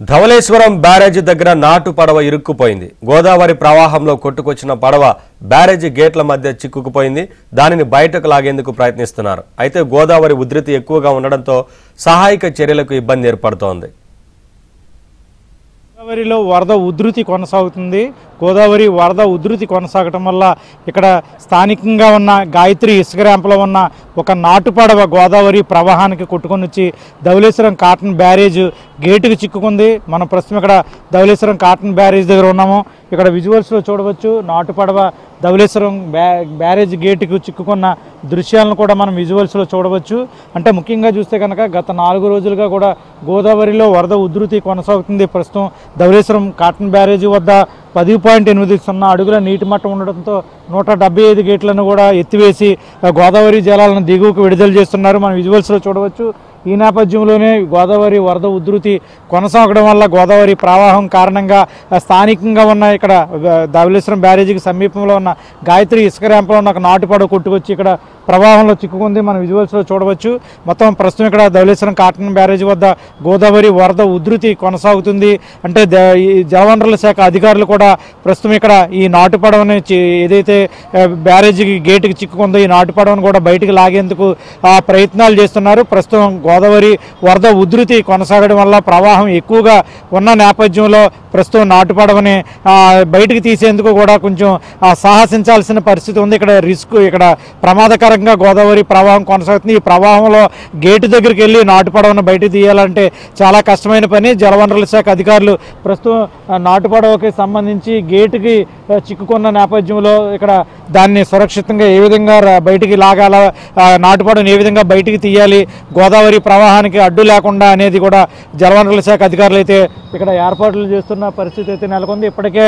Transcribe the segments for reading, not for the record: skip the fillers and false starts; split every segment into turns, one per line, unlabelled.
ధవళేశ్వరం బ్యారేజీ దగ్గర నాటు పడవ ఇరుక్కుపోయింది. గోదావరి ప్రవాహంలో కొట్టుకొచ్చిన పడవ బ్యారేజీ గేట్ల మధ్య చిక్కుకుపోయింది. దానిని బయటకు లాగేందుకు ప్రయత్నిస్తున్నారు. అయితే గోదావరి ఉధృతి ఎక్కువగా ఉండడంతో సహాయక చర్యలకు ఇబ్బంది ఏర్పడుతోంది.
గోదావరిలో వరద ఉధృతి కొనసాగుతుంది. గోదావరి వరద ఉధృతి కొనసాగటం వల్ల ఇక్కడ స్థానికంగా ఉన్న గాయత్రి ఇసుక ర్యాంపులో ఉన్న ఒక నాటు పడవ గోదావరి ప్రవాహానికి కొట్టుకొని వచ్చి ధవళేశ్వరం కాటన్ బ్యారేజ్ గేటుకు చిక్కుకుంది. మనం ప్రస్తుతం ఇక్కడ ధవళేశ్వరం కాటన్ బ్యారేజ్ దగ్గర ఉన్నాము. ఇక్కడ విజువల్స్లో చూడవచ్చు నాటు పడవ ధవళేశ్వరం బ్యారేజ్ గేటుకు చిక్కుకున్న దృశ్యాలను కూడా మనం విజువల్స్లో చూడవచ్చు. అంటే ముఖ్యంగా చూస్తే కనుక గత 4 రోజులుగా కూడా గోదావరిలో వరద ఉధృతి కొనసాగుతుంది. ప్రస్తుతం ధవళేశ్వరం కాటన్ బ్యారేజీ వద్ద 10.80 అడుగుల నీటి మట్టం ఉండడంతో 175 గేట్లను కూడా ఎత్తివేసి గోదావరి జలాలను దిగువకు విడుదల చేస్తున్నారు. మనం విజువల్స్లో చూడవచ్చు. ఈ నేపథ్యంలోనే గోదావరి వరద ఉధృతి కొనసాగడం వల్ల గోదావరి ప్రవాహం కారణంగా స్థానికంగా ఉన్న ఇక్కడ ధవళేశ్వరం బ్యారేజీకి సమీపంలో ఉన్న గాయత్రి ఇసుక ర్యాంపులో ఉన్న ఒక నాటుపడవ కొట్టుకొచ్చి ఇక్కడ ప్రవాహంలో చిక్కుకుంది. మనం విజువల్స్లో చూడవచ్చు. మొత్తం ప్రస్తుతం ఇక్కడ ధవళేశ్వరం కాటన్ బ్యారేజీ వద్ద గోదావరి వరద ఉధృతి కొనసాగుతుంది. అంటే జలవనరుల శాఖ అధికారులు కూడా ప్రస్తుతం ఇక్కడ ఈ నాటు పడవని ఏదైతే బ్యారేజీకి గేటుకి చిక్కుకుందో ఈ నాటు పడవను కూడా బయటికి లాగేందుకు ప్రయత్నాలు చేస్తున్నారు. ప్రస్తుతం గోదావరి వరద ఉధృతి కొనసాగడం వల్ల ప్రవాహం ఎక్కువగా ఉన్న నేపథ్యంలో ప్రస్తుతం నాటు పడవని బయటికి తీసేందుకు కూడా కొంచెం సాహసించాల్సిన పరిస్థితి ఉంది. ఇక్కడ ప్రమాదకరంగా గోదావరి ప్రవాహం కొనసాగుతుంది. ఈ ప్రవాహంలో గేటు దగ్గరికి వెళ్ళి నాటు పడవను బయటికి తీయాలంటే చాలా కష్టమైన పని. జలవనరుల శాఖ అధికారులు ప్రస్తుతం నాటు పడవకి సంబంధించి గేటుకి చిక్కుకున్న నేపథ్యంలో ఇక్కడ దాన్ని సురక్షితంగా ఏ విధంగా బయటికి లాగాల, నాటు పడవను ఏ విధంగా బయటికి తీయాలి, గోదావరి ప్రవాహానికి అడ్డు లేకుండా అనేది కూడా జలవనరుల శాఖ అధికారులు అయితే ఇక్కడ ఏర్పాట్లు చేస్తున్న పరిస్థితి అయితే నెలకొంది. ఇప్పటికే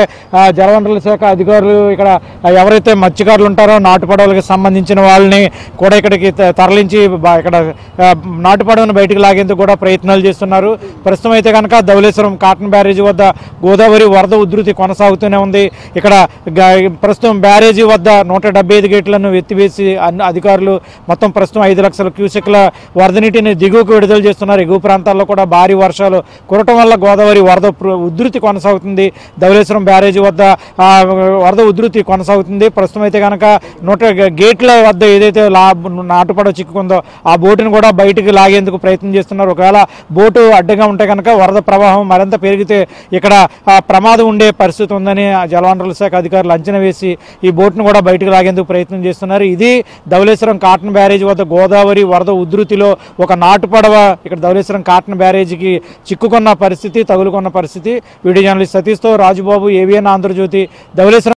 జలవనరుల శాఖ అధికారులు ఇక్కడ ఎవరైతే మత్స్యకారులు ఉంటారో నాటు పడవలకు సంబంధించిన వాళ్ళని కూడా ఇక్కడికి తరలించి ఇక్కడ నాటు పడవను బయటికి లాగేందుకు కూడా ప్రయత్నాలు చేస్తున్నారు. ప్రస్తుతం అయితే కనుక ధవళేశ్వరం కాటన్ బ్యారేజీ వద్ద గోదావరి వరద ఉధృతి కొనసాగుతూనే ఉంది. ఇక్కడ ప్రస్తుతం బ్యారేజీ వద్ద 175 గేట్లను ఎత్తివేసి అధికారులు మొత్తం ప్రస్తుతం 5 లక్షల క్యూసెక్ల వరద నీటిని దిగువకు విడుదల చేస్తున్నారు. ఎగువ ప్రాంతాల్లో కూడా భారీ వర్షాలు కురటం వల్ల గోదావరి వరద ఉధృతి కొనసాగుతుంది. ధవళేశ్వరం బ్యారేజీ వద్ద వరద ఉధృతి కొనసాగుతుంది. ప్రస్తుతం అయితే కనుక గేట్ల వద్ద ఏదైతే నాటు పడవ చిక్కుకుందో ఆ బోటును కూడా బయటికి లాగేందుకు ప్రయత్నం చేస్తున్నారు. ఒకవేళ బోటు అడ్డంగా ఉంటే కనుక వరద ప్రవాహం మరింత పెరిగితే ఇక్కడ ప్రమాదం ఉండే పరిస్థితి ఉందని జలవనరుల శాఖ అధికారులు అంచనా వేసి ఈ బోటును కూడా బయటికి లాగేందుకు ప్రయత్నం చేస్తున్నారు. ఇది ధవళేశ్వరం కాటన్ బ్యారేజీ వద్ద గోదావరి వరద ఉధృతిలో ఒక నాటు పడవ ఇక్కడ ధవళేశ్వరం కాటన్ బ్యారేజీకి చిక్కుకున్న పరిస్థితి, తగులుకున్న పరిస్థితి. వీడియో జర్నలిస్ట్ సతీష్తో రాజుబాబు, AVN ఆంధ్రజ్యోతి, ధవళేశ్వరం.